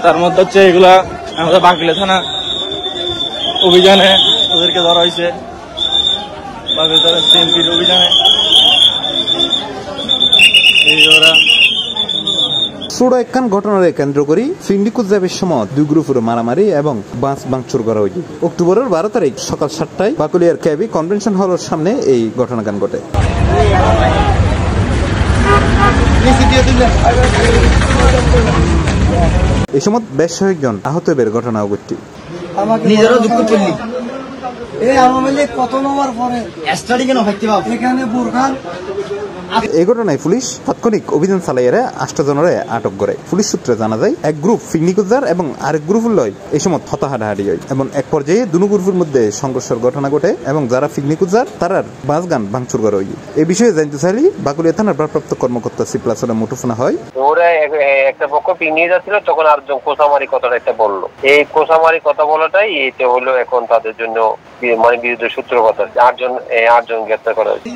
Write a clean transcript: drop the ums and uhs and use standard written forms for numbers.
তার মধ্যে হচ্ছে এগুলা আমাদের বাকলিয়া থানা অভিযানে ওদেরকে ধরা হয়েছে, সিএমপির অভিযানে। ছোড়া একখান ঘটনারে কেন্দ্র করি ফিন্ডিকুজাবের সময় দুই গ্রুপের মারামারি এবং বাস ভাঙচুর করা হয়েছে। অক্টোবরের 12 তারিখ সকাল 7টায় বাকুলিয়ার কেবি কনভেনশন হলের সামনে এই ঘটনাকাণ্ড ঘটে। এই সময় বেশ কয়েকজন আহত বের ঘটনা ঘটছে। নিজেরও দুঃখ চললি এই আমাদের কত নম্বর পরে স্টার্টিং কেন ভাবতে পারবো এখানে বুরখান। এই ঘটনায় পুলিশ তাৎক্ষণিক অভিযান চালাইয়ারে 8 জনের আটক করে। পুলিশ সূত্রে জানা যায় এক গ্রুপ ফিন্ডিকুজার এবং আরেক গ্রুপ লয় এই সময় হতাহাটাহাটি হয় এবং এক পর্যায়ে দুনো গ্রুপের মধ্যে সংঘর্ষের ঘটনা ঘটে এবং যারা ফিন্ডিকুজার তারার বাসগান ভাঙচুর করা হয়। এই বিষয়ে জানতে চাইলে বাকুলিয়া থানার ভারপ্রাপ্ত কর্মকর্তা সিপ্লাসরে মুঠোফোনা হয়। ওরা একটা পক্ষ নিয়ে যাচ্ছিল, তখন আরেকজন কোসামারি কথাটা একটা বললো। এই কোসামারি কথা বলাটাই এটা হলো এখন তাদের জন্য মানে বিরুদ্ধে সূত্রপাত। 8জন গ্রেপ্তার করা হয়েছে।